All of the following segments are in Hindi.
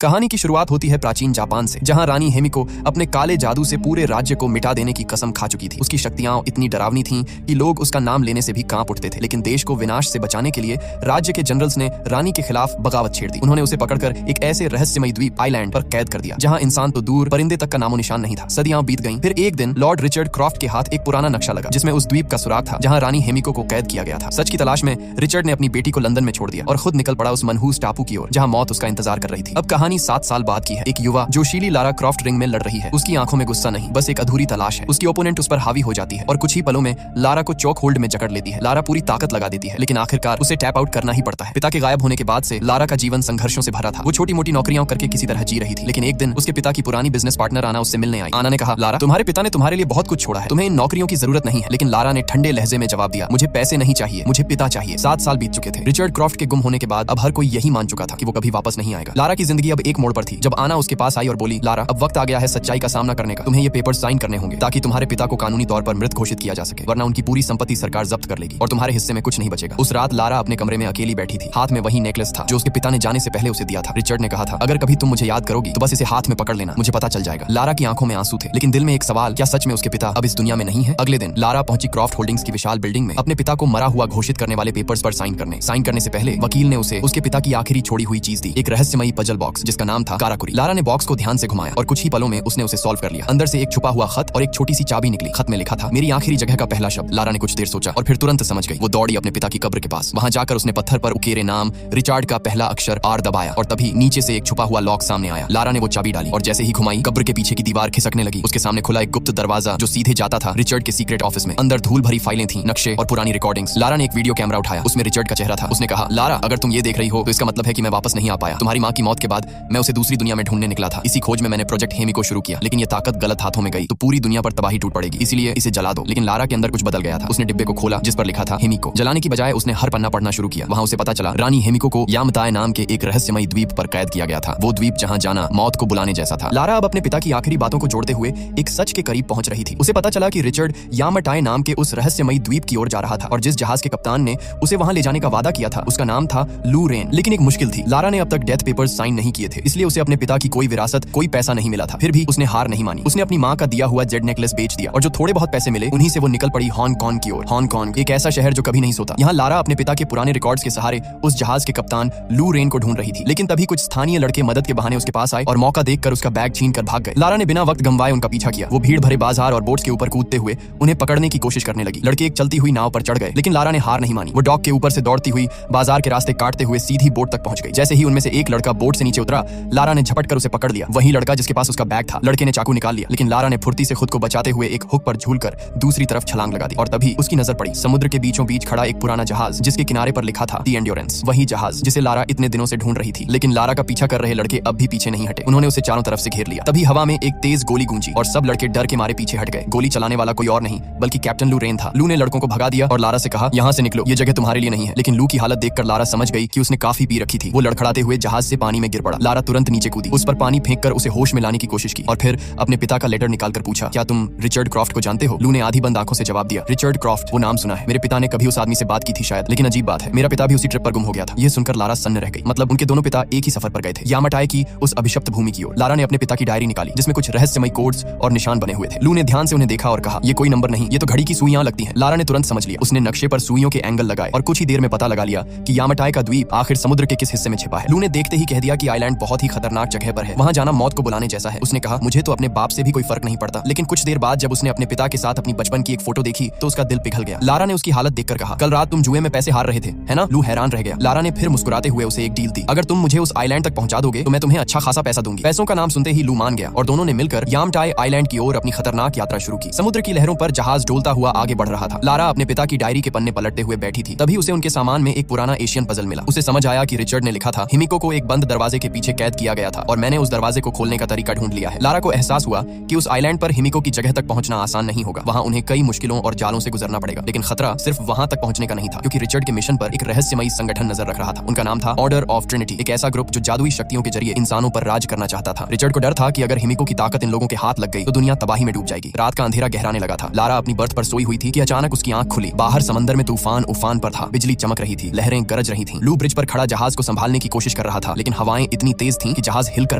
कहानी की शुरुआत होती है प्राचीन जापान से, जहां रानी हेमिको अपने काले जादू से पूरे राज्य को मिटा देने की कसम खा चुकी थी। उसकी शक्तियां इतनी डरावनी थीं कि लोग उसका नाम लेने से भी कांप उठते थे। लेकिन देश को विनाश से बचाने के लिए राज्य के जनरल्स ने रानी के खिलाफ बगावत छेड़ दी। उन्होंने उसे पकड़कर एक ऐसे रहस्यमयी द्वीप आइलैंड पर कैद कर दिया जहां इंसान तो दूर, परिंदे तक का नामो निशान नहीं था। सदियां बीत गईं। फिर एक दिन लॉर्ड रिचर्ड क्रॉफ्ट के हाथ एक पुराना नक्शा लगा जिसमें उस द्वीप का सुराग था जहां रानी हेमिको को कैद किया गया था। सच की तलाश में रिचर्ड ने अपनी बेटी को लंदन में छोड़ दिया और खुद निकल पड़ा उस मनहूस टापू की ओर जहां मौत उसका इंतजार कर रही थी। अब कहानी 7 साल बाद की है। एक युवा जोशीली लारा क्रॉफ्ट रिंग में लड़ रही है। उसकी आंखों में गुस्सा नहीं, बस एक अधूरी तलाश है। उसकी ओपोनेंट उस पर हावी हो जाती है और कुछ ही पलों में लारा को चौक होल्ड में जकड़ लेती है। लारा पूरी ताकत लगा देती है, लेकिन आखिरकार उसे टैप आउट करना ही पड़ता है। पिता के गायब होने के बाद से लारा का जीवन संघर्षों से भरा था। वो छोटी मोटी नौकरियां करके किसी तरह जी रही थी। लेकिन एक दिन उसके पिता की पुरानी बिजनेस पार्टनर आना उससे मिलने आई। आना ने कहा, लारा, तुम्हारे पिता ने तुम्हारे लिए बहुत कुछ छोड़ा है, तुम्हें इन नौकरियों की जरूरत नहीं है। लेकिन लारा ने ठंडे लहजे में जवाब दिया, मुझे पैसे नहीं चाहिए, मुझे पिता चाहिए। 7 साल बीत चुके थे। रिचर्ड क्रॉफ्ट के गुम होने के बाद अब हर कोई यही मान चुका था कि वो कभी वापस नहीं आएगा। लारा की जिंदगी अब एक मोड़ पर थी जब आना उसके पास आई और बोली, लारा, अब वक्त आ गया है सच्चाई का सामना करने का। तुम्हें ये पेपर साइन करने होंगे ताकि तुम्हारे पिता को कानूनी तौर पर मृत घोषित किया जा सके, वरना उनकी पूरी संपत्ति सरकार जब्त कर लेगी और तुम्हारे हिस्से में कुछ नहीं बचेगा। उस रात लारा अपने कमरे में अकेली बैठी थी। हाथ में वही नेकलेस था जो उसके पिता ने जाने से पहले उसे दिया था। रिचर्ड ने कहा था, अगर कभी तुम मुझे याद करोगी तो बस इसे हाथ में पकड़ लेना, मुझे पता चल जाएगा। लारा की आंखों में आंसू थे, लेकिन दिल में एक सवाल, क्या सच में उसके पिता अब इस दुनिया में नहीं है? अगले दिन लारा पहुंची क्रॉफ्ट होल्डिंग्स की विशाल बिल्डिंग में अपने पिता को मरा हुआ घोषित करने वाले पेपर्स पर साइन करने से पहले वकील ने उसे उसके पिता की आखिरी छोड़ी हुई चीज दी, एक रहस्यमयी पजल बॉक्स जिसका नाम था काराकुरी। लारा ने बॉक्स को ध्यान से घुमाया और कुछ ही पलों में उसने उसे सॉल्व कर लिया। अंदर से एक छुपा हुआ खत और एक छोटी सी चाबी निकली। खत में लिखा था, मेरी आखिरी जगह का पहला शब्द। लारा ने कुछ देर सोचा और फिर तुरंत समझ गई। वो दौड़ी अपने पिता की कब्र के पास। वहां जाकर उसने पत्थर पर उकेरे नाम रिचार्ड का पहला अक्षर आर दबाया और तभी नीचे से एक छुपा हुआ लॉक सामने आया। लारा ने वो चाबी डाली और जैसे ही घुमाई, कब्र के पीछे की दीवार खिसकने लगी। उसके सामने खुला एक गुप्त दरवाजा जो सीधे जाता था रिचर्ड के सीक्रेट ऑफिस में। अंदर धूल भरी फाइलें थी, नक्शे और पुरानी रिकॉर्डिंग्स। लारा ने एक वीडियो कैमरा उठाया, उसमें रिचर्ड का चेहरा था। उसने कहा, लारा, अगर तुम ये देख रही हो तो इसका मतलब है कि मैं वापस नहीं आ पाया। तुम्हारी माँ की मौत के बाद मैं उसे दूसरी दुनिया में ढूंढने निकला था। इसी खोज में मैंने प्रोजेक्ट हेमिको शुरू किया, लेकिन ये ताकत गलत हाथों में गई तो पूरी दुनिया पर तबाही टूट पड़ेगी, इसलिए इसे जला दो। लेकिन लारा के अंदर कुछ बदल गया था। उसने डिब्बे को खोला जिस पर लिखा था हेमिको। जलाने की बजाय उसने हर पन्ना पढ़ना शुरू किया। वहां उसे पता चला रानी हेमिको को यामताए नाम के एक रहस्यमयी द्वीप पर कैद किया गया था। वो द्वीप जहां जाना मौत को बुलाने जैसा था। लारा अब अपने पिता की आखिरी बातों को जोड़ते हुए एक सच के करीब पहुंच रही थी। उसे पता चला कि रिचर्ड यामताए नाम के उस रहस्यमयी द्वीप की ओर जा रहा था और जिस जहाज के कप्तान ने उसे वहां ले जाने का वादा किया था उसका नाम था लू रेन। लेकिन एक मुश्किल थी, लारा ने अब तक डेथ पेपर्स साइन नहीं किए थे, इसलिए उसे अपने पिता की कोई विरासत, कोई पैसा नहीं मिला था। फिर भी उसने हार नहीं मानी। उसने अपनी माँ का दिया हुआ जेड नेकलेस बेच दिया और जो थोड़े बहुत पैसे मिले उन्हीं से वो निकल पड़ी हांगकांग की ओर। हांगकांग एक ऐसा शहर जो कभी नहीं सोता। यहाँ लारा अपने पिता के पुराने रिकॉर्ड्स के सहारे उस जहाज के कप्तान लू रेन को ढूंढ रही थी। लेकिन तभी कुछ स्थानीय लड़के मदद के बहाने उसके पास आए और मौका देखकर उसका बैग छीन कर भाग गए। लारा ने बिना वक्त गंवाए उनका पीछा किया। वो भीड़ भरे बाजार और बोट्स के ऊपर कूदते हुए उन्हें पकड़ने की कोशिश करने लगी। लड़के एक चलती हुई नाव पर चढ़ गए, लेकिन लारा ने हार नहीं मानी। वो डॉक के ऊपर से दौड़ती हुई बाजार के रास्ते काटते हुए सीधी बोट तक पहुंच गई। जैसे ही उनमें से एक लड़का बोट से नीचे उतरा, लारा ने झपट कर उसे पकड़ लिया। वही लड़का जिसके पास उसका बैग था। लड़के ने चाकू निकाल लिया, लेकिन लारा ने फुर्ती से खुद को बचाते हुए एक हुक पर झूलकर दूसरी तरफ छलांग लगा दी। और तभी उसकी नजर पड़ी समुद्र के बीचों बीच खड़ा एक पुराना जहाज जिसके किनारे पर लिखा था दी एंड्योरेंस। वही जहाज जिसे लारा इतने दिनों से ढूंढ रही थी। लेकिन लारा का पीछा कर रहे लड़के अब भी पीछे नहीं हटे। उन्होंने उसे चारों तरफ से घेर लिया। तभी हवा में एक तेज गोली गूंजी और सब लड़के डर के मारे पीछे हट गए। गोली चलाने वाला कोई और नहीं बल्कि कैप्टन लू रेन था। लू ने लड़कों को भगा दिया और लारा से कहा, यहाँ से निकलो, ये जगह तुम्हारे लिए नहीं है। लेकिन लू की हालत देखकर लारा समझ गई कि उसने काफी पी रखी थी। वो लड़खड़ाते हुए जहाज से पानी में गिर पड़ा। लारा तुरंत नीचे कूदी, उस पर पानी फेंककर उसे होश में लाने की कोशिश की और फिर अपने पिता का लेटर निकालकर पूछा, क्या तुम रिचर्ड क्रॉफ्ट को जानते हो? लू ने आधी बंद आंखों से जवाब दिया, रिचर्ड क्रॉफ्ट, वो नाम सुना है। मेरे पिता ने कभी उस आदमी से बात की थी शायद, लेकिन अजीब बात है, मेरा पिता भी उसी ट्रिप पर गुम हो गया था। ये सुनकर लारा सन्न रह गई। मतलब उनके दोनों पिता एक ही सफर पर गए थे, यामताए की उस अभिशप्त भूमि की ओर। लारा ने अपने पिता की डायरी निकाली जिसमें कुछ रहस्यमयी कोड्स और निशान बने हुए थे। लू ने ध्यान से उन्हें देखा और कहा, ये कोई नंबर नहीं, ये तो घड़ी की सुइयां लगती हैं। लारा ने तुरंत समझ लिया। उसने नक्शे पर सुइयों के एंगल लगाए और कुछ ही देर में पता लगा लिया कि यामताए का द्वीप आखिर समुद्र के किस हिस्से में छिपा है। लू ने देखते ही कह दिया कि आइलैंड बहुत ही खतरनाक जगह पर है, वहां जाना मौत को बुलाने जैसा है। उसने कहा, मुझे तो अपने बाप से भी कोई फर्क नहीं पड़ता। लेकिन कुछ देर बाद जब उसने अपने पिता के साथ अपनी बचपन की एक फोटो देखी तो उसका दिल पिघल गया। लारा ने उसकी हालत देखकर कहा, कल रात तुम जुए में पैसे हार रहे थे, है ना? लू हैरान रह गया। लारा ने फिर मुस्कुराते हुए उसे एक डील दी, अगर तुम मुझे उस आइलैंड तक पहुंचा दोगे तो मैं तुम्हें अच्छा खासा पैसा दूंगी। पैसों का नाम सुनते ही लू मान गया और दोनों ने मिलकर यामताए आइलैंड की ओर अपनी खतरनाक यात्रा शुरू की। समुद्र की लहरों पर जहाज डोलता हुआ आगे बढ़ रहा था। लारा अपने पिता की डायरी के पन्ने पलटते हुए बैठी थी। तभी उसे उनके सामान में एक पुराना एशियन पजल मिला। उसे समझ आया कि रिचर्ड ने लिखा था, हेमिको को एक बंद दरवाजे के पीछे कैद किया गया था और मैंने उस दरवाजे को खोलने का तरीका ढूंढ लिया है। लारा को एहसास हुआ कि उस आइलैंड पर हेमिको की जगह तक पहुंचना आसान नहीं होगा। वहां उन्हें कई मुश्किलों और जालों से गुजरना पड़ेगा। लेकिन खतरा सिर्फ वहां तक पहुंचने का नहीं था, क्योंकि रिचर्ड के मिशन पर एक रहस्यमयी संगठन नजर रख रहा था। उनका नाम था ऑर्डर ऑफ ट्रिनिटी, एक ऐसा ग्रुप जो जादुई शक्तियों के जरिए इंसानों पर राज करना चाहता था। रिचर्ड को डर था कि अगर हेमिको की ताकत इन लोगों के हाथ लग गई तो दुनिया तबाही में डूब जाएगी। रात का अंधेरा गहराने लगा था। लारा अपनी बर्थ पर सोई हुई थी कि अचानक उसकी आंख खुली। बाहर समंदर में तूफान उफान पर था। बिजली चमक रही थी, लहरें गरज रही थी। लू ब्रिज पर खड़ा जहाज को संभालने की कोशिश कर रहा था, लेकिन हवाएं इतनी इतनी तेज थी कि जहाज हिलकर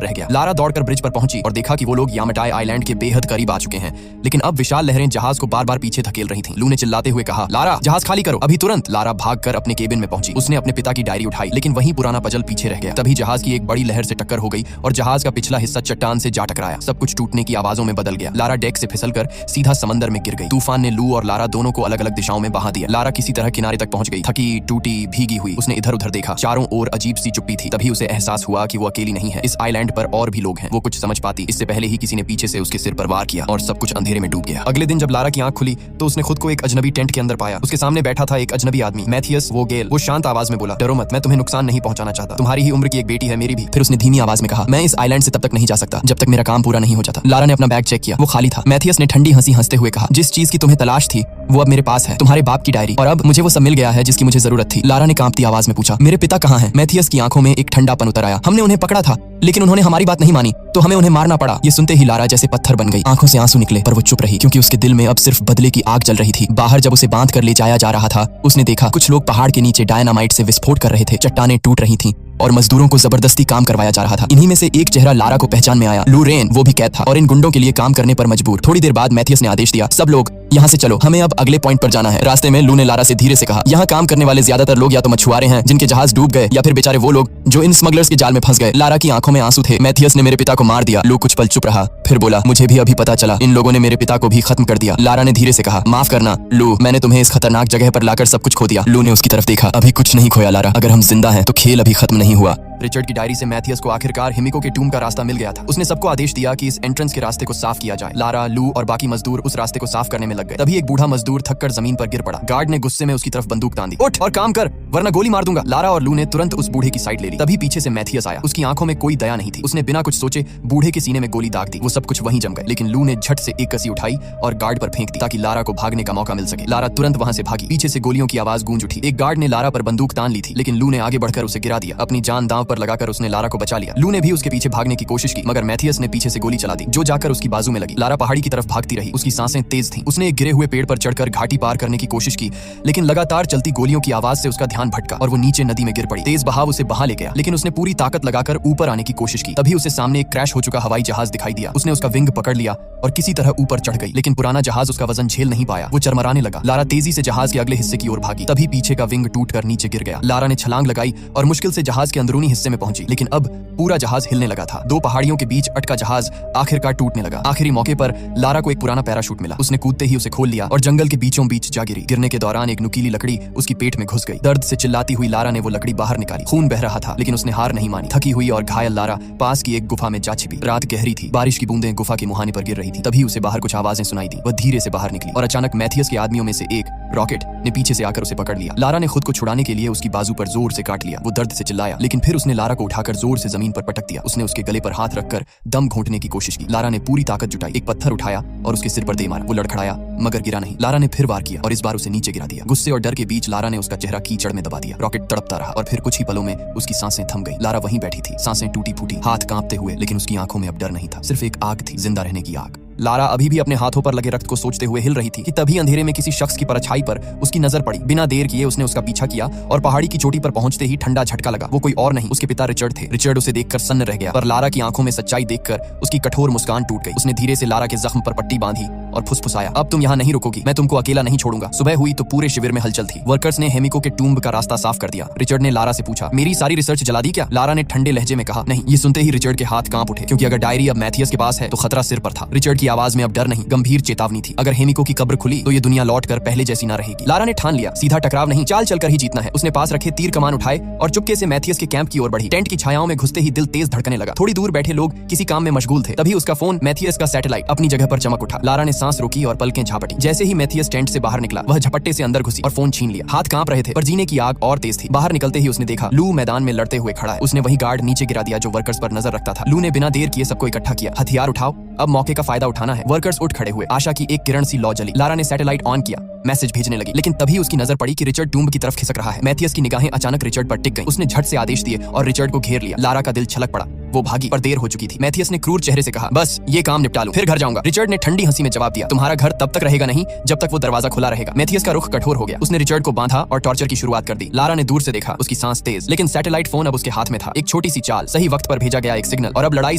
रह गया। लारा दौड़कर ब्रिज पर पहुंची और देखा कि वो लोग यामाटाई आइलैंड के बेहद करीब आ चुके हैं, लेकिन अब विशाल लहरें जहाज को बार बार पीछे धकेल रही थीं। लू ने चिल्लाते हुए कहा, लारा जहाज खाली करो अभी तुरंत। लारा भागकर अपने केबिन में पहुंची। उसने अपने पिता की डायरी उठाई, लेकिन वही पुराना पजल पीछे रह गया। तभी जहाज की एक बड़ी लहर से टक्कर हो गई और जहाज का पिछला हिस्सा चट्टान से जा टकराया। सब कुछ टूटने की आवाजों में बदल गया। लारा डेक से फिसलकर सीधा समंदर में गिर गई। तूफान ने लू और लारा दोनों को अलग अलग दिशाओं में बहा दिया। लारा किसी तरह किनारे तक पहुंच गई, थकी टूटी भीगी हुई। उसने इधर उधर देखा, चारों ओर अजीब सी चुप्पी थी। तभी उसे एहसास हुआ कि वो अकेली नहीं है, इस आइलैंड पर और भी लोग हैं। वो कुछ समझ पाती इससे पहले ही किसी ने पीछे से उसके सिर पर वार किया और सब कुछ अंधेरे में डूब गया। अगले दिन जब लारा की आंख खुली तो उसने खुद को एक अजनबी टेंट के अंदर पाया। उसके सामने बैठा था एक अजनबी आदमी, मैथियस वोगेल। वो शांत आवाज में बोला, डरो मत, मैं तुम्हें नुकसान नहीं पहुंचाना चाहता। तुम्हारी ही उम्र की एक बेटी है, मेरी भी। फिर उसने धीमी आवाज में कहा, मैं इस आइलैंड से तब तक नहीं जा सकता जब तक मेरा काम पूरा नहीं हो जाता। लारा ने अपना बैग चेक किया, वो खाली था। मैथियस ने ठंडी हंसी हंसते हुए कहा, जिस चीज की तुम्हें तलाश थी वो अब मेरे पास है, तुम्हारे बाप की डायरी, और अब मुझे वो सब मिल गया है जिसकी मुझे जरूरत थी। लारा ने कांपती आवाज में पूछा, मेरे पिता कहाँ हैं? मैथियस की आंखों में एक ठंडापन उतर आया। हमने उन्हें पकड़ा था, लेकिन उन्होंने हमारी बात नहीं मानी, तो हमें उन्हें मारना पड़ा। ये सुनते ही लारा जैसे पत्थर बन गई। आंखों से आंसू निकले, पर वो चुप रही, क्योंकि उसके दिल में अब सिर्फ बदले की आग जल रही थी। बाहर जब उसे बांध कर ले जाया जा रहा था, उसने देखा कुछ लोग पहाड़ के नीचे डायनामाइट से विस्फोट कर रहे थे। चट्टानें टूट रही थीं और मजदूरों को जबरदस्ती काम करवाया जा रहा था। इन्हीं में से एक चेहरा लारा को पहचान में आया, लू रेन। वो भी कैद था और इन गुंडों के लिए काम करने पर मजबूर। थोड़ी देर बाद मैथियस ने आदेश दिया, सब लोग यहाँ से चलो, हमें अब अगले पॉइंट पर जाना है। रास्ते में लू ने लारा से धीरे से कहा, यहाँ काम करने वाले ज्यादातर लोग या तो मछुआरे हैं जिनके जहाज डूब गए, या फिर बेचारे वो लोग जो इन स्मगलर्स के जाल में फंस गए। लारा की आंखों में आंसू थे। मैथियस ने मेरे पिता को मार दिया। लू कुछ पल चुप रहा, फिर बोला, मुझे भी अभी पता चला, इन लोगों ने मेरे पिता को भी खत्म कर दिया। लारा ने धीरे से कहा, माफ करना लू, मैंने तुम्हें इस खतरनाक जगह पर लाकर सब कुछ खो दिया। लू ने उसकी तरफ देखा, अभी कुछ नहीं खोया लारा, अगर हम जिंदा हैं तो खेल अभी खत्म नहीं हुआ। रिचर्ड की डायरी से मैथियस को आखिरकार हिमिको के टूम का रास्ता मिल गया था। उसने सबको आदेश दिया कि इस एंट्रेंस के रास्ते को साफ किया जाए। लारा, लू और बाकी मजदूर उस रास्ते को साफ करने में लग गए। तभी एक बूढ़ा मजदूर थककर जमीन पर गिर पड़ा। गार्ड ने गुस्से में उसकी तरफ बंदूक तान दी, उठ और काम कर वरना गोली मार दूंगा। लारा और लू ने तुरंत उस बूढ़े की साइड ले ली। तभी पीछे से मैथियस आया। उसकी आंखों में कोई दया नहीं थी। उसने बिना कुछ सोचे बूढ़े के सीने में गोली दाग दी। वो सब कुछ वहीं जम गए, लेकिन लू ने झट से एक कसी उठाई और गार्ड पर फेंक दी ताकि लारा को भागने का मौका मिल सके। लारा तुरंत वहां से भागी। पीछे से गोलियों की आवाज गूंज उठी। एक गार्ड ने लारा पर बंदूक तान ली थी, लेकिन लू ने आगे बढ़कर उसे गिरा दिया। अपनी जान दांव पर लगाकर उसने लारा को बचा लिया। लू ने भी उसके पीछे भागने की कोशिश की, मगर मैथियस ने पीछे से गोली चला दी जो जाकर उसकी बाजू में लगी। लारा पहाड़ी की तरफ भागती रही। उसकी सांसें तेज थीं। उसने एक गिरे हुए पेड़ पर चढ़कर घाटी पार करने की कोशिश की, लेकिन लगातार चलती गोलियों की आवाज से उसका ध्यान भटका और वो नीचे नदी में गिर पड़ी। तेज बहाव उसे बहा ले गया, लेकिन उसने पूरी ताकत लगाकर ऊपर आने की कोशिश की। तभी उसे सामने एक क्रैश हो चुका हवाई जहाज दिखाई दिया। उसने उसका विंग पकड़ लिया और किसी तरह ऊपर चढ़ गई, लेकिन पुराना जहाज उसका वजन झेल नहीं पाया। वो चरमराने लगा। लारा तेजी से जहाज के अगले हिस्से की ओर भागी। तभी पीछे का विंग टूटकर नीचे गिर गया। लारा ने छलांग लगाई और मुश्किल से जहाज के अंदरूनी हिस्से में पहुंची, लेकिन अब पूरा जहाज हिलने लगा था। दो पहाड़ियों के बीच अटका जहाज आखिरकार टूटने लगा। आखिरी मौके पर लारा को एक पुराना पैराशूट मिला। उसने कूदते ही उसे खोल लिया और जंगल के बीचों बीच जा गिरी। गिरने के दौरान एक नुकीली लकड़ी उसकी पेट में घुस गई। दर्द से चिल्लाती हुई लारा ने वो लकड़ी बाहर निकाली। खून बह रहा था, लेकिन उसने हार नहीं मानी। थकी हुई और घायल लारा पास की एक गुफा में जा छिपी। रात गहरी थी। बारिश की बूंदें गुफा के मुहाने पर गिर रही थी। तभी उसे बाहर कुछ आवाजें सुनाई दी। वह धीरे से बाहर निकली और अचानक मैथियस के आदमियों में से एक, रॉकेट, ने पीछे से आकर उसे पकड़ लिया। लारा ने खुद को छुड़ाने के लिए उसकी बाजू पर जोर से काट लिया। वो दर्द से चिल्लाया, लेकिन फिर उसने लारा को उठाकर जोर से जमीन पर पटक दिया। उसने उसके गले पर हाथ रखकर दम घोंटने की कोशिश की। लारा ने पूरी ताकत जुटाई, एक पत्थर उठाया और उसके सिर पर दे मारा। वो लड़खड़ाया मगर गिरा नहीं। लारा ने फिर वार किया और इस बार उसे नीचे गिरा दिया। गुस्से और डर के बीच लारा ने उसका चेहरा कीचड़ में दबा दिया। रॉकेट तड़पता रहा और फिर कुछ ही पलों में उसकी सांसें थम गई। लारा वहीं बैठी थी, सांसें टूटी फूटी, हाथ कांपते हुए, लेकिन उसकी आंखों में अब डर नहीं था, सिर्फ एक आग थी, जिंदा रहने की आग। लारा अभी भी अपने हाथों पर लगे रक्त को सोचते हुए हिल रही थी कि तभी अंधेरे में किसी शख्स की परछाई पर उसकी नजर पड़ी। बिना देर किए उसने उसका पीछा किया और पहाड़ी की चोटी पर पहुंचते ही ठंडा झटका लगा। वो कोई और नहीं, उसके पिता रिचर्ड थे। रिचर्ड उसे देखकर सन्न रह गया, पर लारा की आंखों में सच्चाई देखकर उसकी कठोर मुस्कान टूट गई। उसने धीरे से लारा के जख्म पर पट्टी बांधी और फुसफुसाया, अब तुम यहाँ नहीं रुकोगी, मैं तुमको अकेला नहीं छोड़ूंगा। सुबह हुई तो पूरे शिविर में हलचल थी। वर्कर्स ने हेमिको के टूम्ब का रास्ता साफ कर दिया। रिचर्ड ने लारा से पूछा, मेरी सारी रिसर्च जला दी क्या? लारा ने ठंडे लहजे में कहा, नहीं। ये सुनते ही रिचर्ड के हाथ कांप उठे, क्योंकि अगर डायरी अब मैथियस के पास है तो खतरा सिर पर था। रिचर्ड की आवाज में अब डर नहीं, गंभीर चेतावनी थी। अगर हेमिको की कब्र खुली तो ये दुनिया लौटकर पहले जैसी ना रहेगी। लारा ने ठान लिया, सीधा टकराव नहीं, चाल चलकर ही जीतना है। उसने पास रखे तीर कमान उठाए और चुपके से मैथियस के कैंप की ओर बढ़ी। टेंट की छायाओं में घुसते ही दिल तेज धड़कने लगा। थोड़ी दूर बैठे लोग किसी काम में मशगूल थे। तभी उसका फोन, मैथियस का सैटेलाइट, अपनी जगह पर चमक उठा। लारा ने सांस रोकी और पलकें झापटी। जैसे ही मैथियस टेंट से बाहर निकला, वह झपट्टे से अंदर घुसी और फोन छीन लिया। हाथ कांप रहे थे, पर जीने की आग और तेज थी। बाहर निकलते ही उसने देखा लू मैदान में लड़ते हुए खड़ा है। उसने वही गार्ड नीचे गिरा दिया जो वर्कर्स पर नजर रखता था। लू ने बिना देर किए सबको इकट्ठा किया। हथियार उठाओ, अब मौके का फायदा उठाना है। वर्कर्स उठ खड़े हुए। आशा की एक किरण सी लौ जली। लारा ने सैटेलाइट ऑन किया मैसेज भेजने लगी। लेकिन तभी उसकी नजर पड़ी कि रिचर्ड टूम्ब की तरफ खिसक रहा है। मैथियस की निगाहें अचानक रिचर्ड पर टिक गईं। उसने झट से आदेश दिए और रिचर्ड को घेर लिया। लारा का दिल छलक पड़ा। वो भागी पर देर हो चुकी थी। मैथियस ने क्रूर चेहरे से कहा, बस ये काम निपटा लूं, फिर घर जाऊंगा। रिचर्ड ने ठंडी हंसी में जवाब दिया, तुम्हारा घर तब तक रहेगा नहीं जब तक वो दरवाजा खुला रहेगा। मैथियस का रुख कठोर हो गया। उसने रिचर्ड को बांधा और टॉर्चर की शुरुआत कर दी। लारा ने दूर से देखा, उसकी सांस तेज, लेकिन सैटेलाइट फोन अब उसके हाथ में था। एक छोटी सी चाल, सही वक्त पर भेजा गया एक सिग्नल, और अब लड़ाई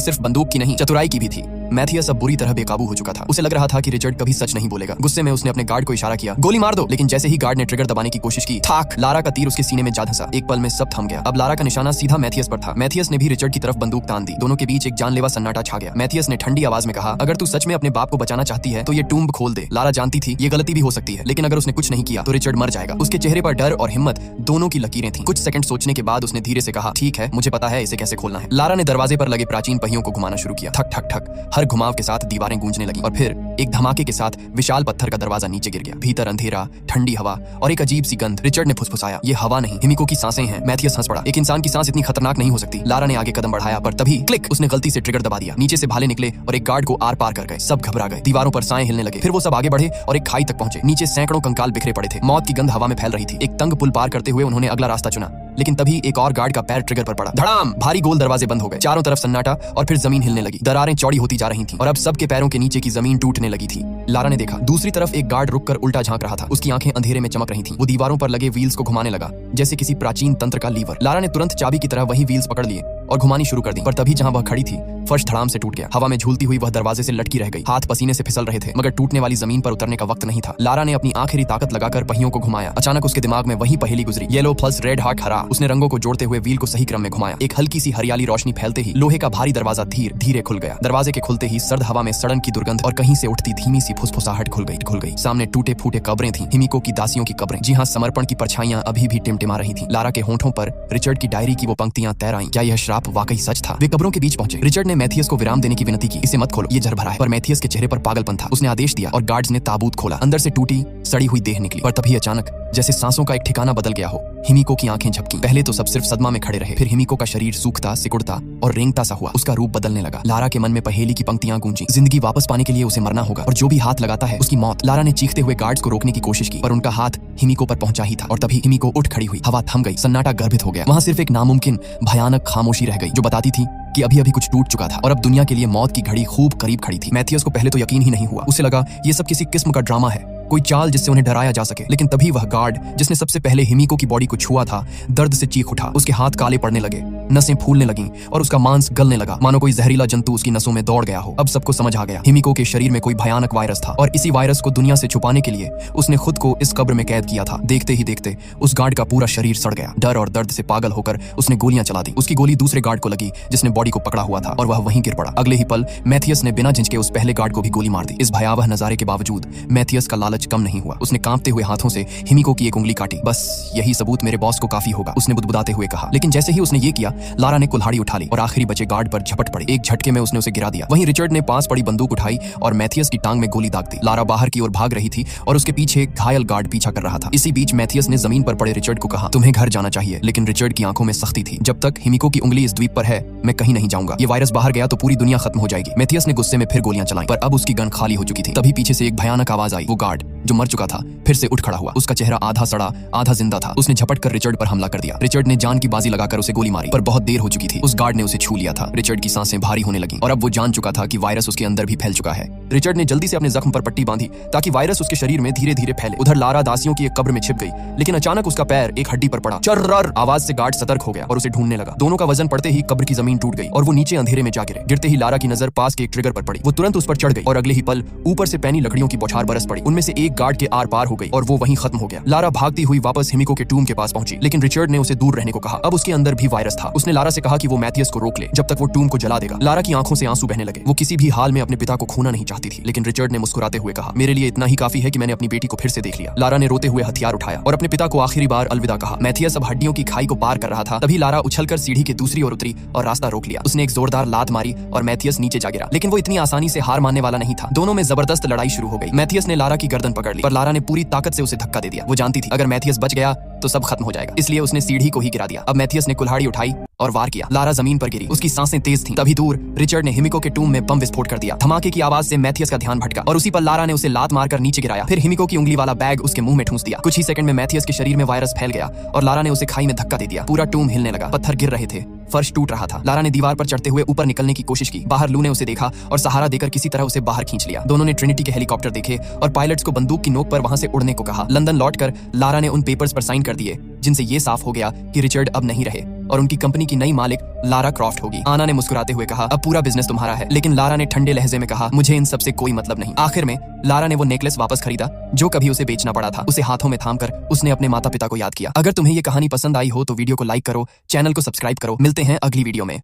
सिर्फ बंदूक की नहीं, चतुराई की भी थी। मैथियस अब बुरी तरह बेकाबू हो चुका था। उसे लग रहा था कि रिचर्ड कभी सच नहीं बोलेगा। गुस्से में उसने अपने गार्ड को इशारा किया, गोली मार दो। लेकिन जैसे ही गार्ड ने ट्रिगर दबाने की कोशिश की, ठाक, लारा का तीर उसके सीने में जा धंसा। एक पल में सब थम गया। अब लारा का निशाना सीधा मैथियस पर था। मैथियस ने भी रिचर्ड की तरफ बंदूक तान दी। दोनों के बीच एक जानलेवा सन्नाटा छा गया। मैथियस ने ठंडी आवाज में कहा, अगर तू सच में अपने बाप को बचाना चाहती है तो ये टूम्ब खोल दे। लारा जानती थी ये गलती भी हो सकती है, लेकिन अगर उसने कुछ नहीं किया तो रिचर्ड मर जाएगा। उसके चेहरे पर डर और हिम्मत दोनों की लकीरें थीं। कुछ सेकंड सोचने के बाद उसने धीरे से कहा, ठीक है, मुझे पता है इसे कैसे खोलना है। लारा ने दरवाजे पर लगे प्राचीन पहियों को घुमाना शुरू किया। ठक ठक ठक, हर घुमाव के साथ दीवारें गूंजने लगी और फिर एक धमाके के साथ विशाल पत्थर का दरवाजा नीचे गिर गया। भीतर अंधेरा, ठंडी हवा और एक अजीब सी गंध। रिचर्ड ने फुसफुसाया, ये हवा नहीं, हिमिको की सांसें हैं। मैथियस हंस पड़ा, एक इंसान की सांस इतनी खतरनाक नहीं हो सकती। लारा ने आगे कदम बढ़ाया पर तभी क्लिक, उसने गलती से ट्रिगर दबा दिया। नीचे से भाले निकले और एक गार्ड को आर पार कर गए। सब घबरा गए। दीवारों पर साएं हिलने लगे। फिर वो सब आगे बढ़े और एक खाई तक पहुंचे। नीचे सैकड़ों कंकाल बिखरे पड़े थे। मौत की गंध हवा में फैल रही थी। एक तंग पुल पार करते हुए उन्होंने अगला रास्ता चुना, लेकिन तभी एक और गार्ड का पैर ट्रिगर पर पड़ा। धड़ाम, भारी गोल दरवाजे बंद हो गए। चारों तरफ सन्नाटा और फिर जमीन हिलने लगी। दरारें चौड़ी होती जा रही थीं और अब सबके पैरों के नीचे की जमीन टूटने लगी थी। लारा ने देखा, दूसरी तरफ एक गार्ड रुककर उल्टा झांक रहा था। उसकी आंखें अंधेरे में चमक रही थीं। वो दीवारों पर लगे व्हील्स को घुमाने लगा जैसे किसी प्राचीन तंत्र का लीवर। लारा ने तुरंत चाबी की तरह वही व्हील्स पकड़ लिए और घुमानी शुरू कर दी। पर तभी जहां वह खड़ी थी, फर्श धड़ाम से टूट गया। हवा में झूलती हुई वह दरवाजे से लटकी रह गई। हाथ पसीने से फिसल रहे थे, मगर टूटने वाली जमीन पर उतरने का वक्त नहीं था। लारा ने अपनी आखिरी ताकत लगाकर पहियों को घुमाया। अचानक उसके दिमाग में वही पहेली गुजरी, येलो प्लस रेड हार्ट हरा। उसने रंगों को जोड़ते हुए व्हील को सही क्रम में घुमाया। एक हल्की सी हरियाली रोशनी फैलते ही लोहे का भारी दरवाजा धीरे धीरे खुल गया। दरवाजे के खुलते ही सर्द हवा में सड़न की दुर्गंध और कहीं से उठती धीमी सी फुसफुसाहट खुल गई। सामने टूटे फूटे कब्रें थीं, हिमिको की दासियों की कब्रें। जी हाँ, समर्पण की परछाइयां अभी भी टिमटिमा रही थीं। लारा के होंठों पर रिचर्ड की डायरी की वो पंक्तियां तैर आईं। क्या यह श्राप वाकई सच था? वे कब्रों के बीच पहुंचे। रिचर्ड ने मैथियस को विराम देने की विनती की, इसे मत खोलो, ये जहर भरा है। पर मैथियस के चेहरे पर पागलपन था। उसने आदेश दिया और गार्ड्स ने ताबूत खोला। अंदर से टूटी सड़ी हुई देह निकली। पर तभी अचानक जैसे सांसों का एक ठिकाना बदल गया हो, हिमिको की आंखें झपकी। पहले तो सब सिर्फ सदमा में खड़े रहे, फिर हिमिको का शरीर सूखता, सिकुड़ता और रेंगता सा हुआ। उसका रूप बदलने लगा। लारा के मन में पहेली की पंक्तियां गूंजी, जिंदगी वापस पाने के लिए उसे मरना होगा और जो भी हाथ लगाता है उसकी मौत। लारा ने चीखते हुए गार्ड्स को रोकने की कोशिश की, पर उनका हाथ हिमिको पर पहुंचा ही था। और तभी हिमिको उठ खड़ी हुई। हवा थम गई, सन्नाटा गर्भित हो गया। वहां सिर्फ एक नामुमकिन भयानक खामोशी रह गई जो बताती थी कि अभी अभी कुछ टूट चुका था और अब दुनिया के लिए मौत की घड़ी खूब करीब खड़ी थी। मैथियस को पहले तो यकीन ही नहीं हुआ। उसे लगा ये सब किसी किस्म का ड्रामा है, कोई चाल जिससे उन्हें डराया जा सके। लेकिन तभी वह गार्ड जिसने सबसे पहले हिमिको की बॉडी को छुआ था, दर्द से चीख उठा। उसके हाथ काले पड़ने लगे, नसें फूलने लगीं और उसका मांस गलने लगा, मानो कोई जहरीला जंतु उसकी नसों में दौड़ गया हो। अब सबको समझ आ गया, हिमिको के शरीर में कोई भयानक वायरस था और इसी वायरस को दुनिया से छुपाने के लिए उसने खुद को इस कब्र में कैद किया था। देखते ही देखते उस गार्ड का पूरा शरीर सड़ गया। डर और दर्द से पागल होकर उसने गोलियां चला दी। उसकी गोली दूसरे गार्ड को लगी जिसने बॉडी को पकड़ा हुआ था और वह वहीं गिर पड़ा। अगले ही पल मैथियस ने बिना झिझके उस पहले गार्ड को भी गोली मार दी। इस भयावह नजारे के बावजूद मैथियस का लालच कम नहीं हुआ। उसने कांपते हुए हाथों से हिमिको की एक उंगली काटी। बस यही सबूत मेरे बॉस को काफी होगा, उसने बुदबुदाते हुए कहा। लेकिन जैसे ही उसने ये किया, लारा ने कुल्हाड़ी उठा ली और आखिरी बचे गार्ड पर झपट पड़ी। एक झटके में उसने उसे गिरा दिया। वहीं रिचर्ड ने पास पड़ी बंदूक उठाई और मैथियस की टांग में गोली दाग दी। लारा बाहर की ओर भाग रही थी और उसके पीछे घायल गार्ड पीछा कर रहा था। इसी बीच मैथियस ने जमीन पर पड़े रिचर्ड को कहा, तुम्हें घर जाना चाहिए। लेकिन रिचर्ड की आंखों में सख्ती थी। जब तक हिमिको की उंगली इस द्वीप पर है, मैं कहीं नहीं जाऊंगा। ये वायरस बाहर गया तो पूरी दुनिया खत्म हो जाएगी। मैथियस ने गुस्से में फिर गोलियां चलाई, पर अब उसकी गन खाली हो चुकी थी। तभी पीछे से एक भयानक आवाज आई। वो गार्ड जो मर चुका था फिर से उठ खड़ा हुआ। उसका चेहरा आधा सड़ा आधा जिंदा था। उसने झपट कर रिचर्ड पर हमला कर दिया। रिचर्ड ने जान की बाजी लगाकर उसे गोली मारी, पर बहुत देर हो चुकी थी। उस गार्ड ने उसे छू लिया था। रिचर्ड की सांसें भारी होने लगीं और अब वो जान चुका था कि वायरस उसके अंदर भी फैल चुका है। रिचर्ड ने जल्दी से अपने जख्म पर पट्टी बांधी ताकि वायरस उसके शरीर में धीरे धीरे फैले। उधर लारा दासियों की एक कब्र में छिप गई, लेकिन अचानक उसका पैर एक हड्डी पर पड़ा। चर्रर आवाज से गार्ड सतर्क हो गया और उसे ढूंढने लगा। दोनों का वजन पड़ते ही कब्र की जमीन टूट गई और वो नीचे अंधेरे में जा गिरे। गिरते ही लारा की नजर पास के एक ट्रिगर पर पड़ी। वो तुरंत उस पर चढ़ गई और अगले ही पल ऊपर से पैनी लकड़ियों की बौछार बरस पड़ी। उनमें से एक गार्ड के आर पार हो गई और वो वहीं खत्म हो गया। लारा भागती हुई वापस हिमिको के टूम के पास पहुंची, लेकिन रिचर्ड ने उसे दूर रहने को कहा। अब उसके अंदर भी वायरस था। उसने लारा से कहा कि वो मैथियस को रोक ले, जब तक वो टूम को जला देगा। लारा की आंखों से आंसू बहने लगे। वो किसी भी हाल में अपने पिता को खोना नहीं चाहती थी, लेकिन रिचर्ड ने मुस्कुराते हुए कहा, मेरे लिए इतना ही काफी है कि मैंने अपनी बेटी को फिर से देख लिया। लारा ने रोते हुए हथियार उठाया और अपने पिता को आखिरी बार अलविदा कहा। मैथियस अब हड्डियों की खाई को पार कर रहा था। तभी लारा उछलकर सीढ़ी के दूसरी ओर उतरी और रास्ता रोक लिया। उसने एक जोरदार लात मारी और मैथियस नीचे जा गिरा, लेकिन वो इतनी आसानी से हार मानने वाला नहीं था। दोनों में जबरदस्त लड़ाई शुरू हो गई। मैथियस ने लारा की गर्दन पकड़ी पकड़ ली, पर लारा ने पूरी ताकत से उसे धक्का दे दिया। वो जानती थी अगर मैथियस बच गया तो सब खत्म हो जाएगा, इसलिए उसने सीढ़ी को ही गिरा दिया। अब मैथियस ने कुल्हाड़ी उठाई और वार किया। लारा जमीन पर गिरी, उसकी सांसें तेज थीं। तभी दूर रिचर्ड ने हिमिको के टूम में बम विस्फोट कर दिया। धमाके की आवाज से मैथियस का ध्यान भटका और उसी पर लारा ने उसे लात मारकर नीचे गिराया। फिर हिमिको की उंगली वाला बैग उसके मुंह में ठूंस दिया। कुछ ही सेकंड में मैथियस के शरीर में वायरस फैल गया और लारा ने उसे खाई में धक्का दे दिया। पूरा टूम हिलने लगा, पत्थर गिर रहे थे, फर्श टूट रहा था। लारा ने दीवार पर चढ़ते हुए ऊपर निकलने की कोशिश की। बाहर लू ने उसे देखा और सहारा देकर किसी तरह उसे बाहर खींच लिया। दोनों ने ट्रिनिटी के हेलीकॉप्टर देखे और पायलट्स को बंदूक की नोक पर वहां से उड़ने को कहा। लंदन लौटकर लारा ने उन पेपर्स पर साइन कर दिए जिनसे ये साफ हो गया कि रिचर्ड अब नहीं रहे और उनकी कंपनी की नई मालिक लारा क्रॉफ्ट होगी। आना ने मुस्कुराते हुए कहा, अब पूरा बिजनेस तुम्हारा है। लेकिन लारा ने ठंडे लहजे में कहा, मुझे इन सब से कोई मतलब नहीं। आखिर में लारा ने वो नेकलेस वापस खरीदा जो कभी उसे बेचना पड़ा था। उसे हाथों में थामकर उसने अपने माता पिता को याद किया। अगर तुम्हें ये कहानी पसंद आई हो तो वीडियो को लाइक करो, चैनल को सब्सक्राइब करो। मिलते हैं अगली वीडियो में।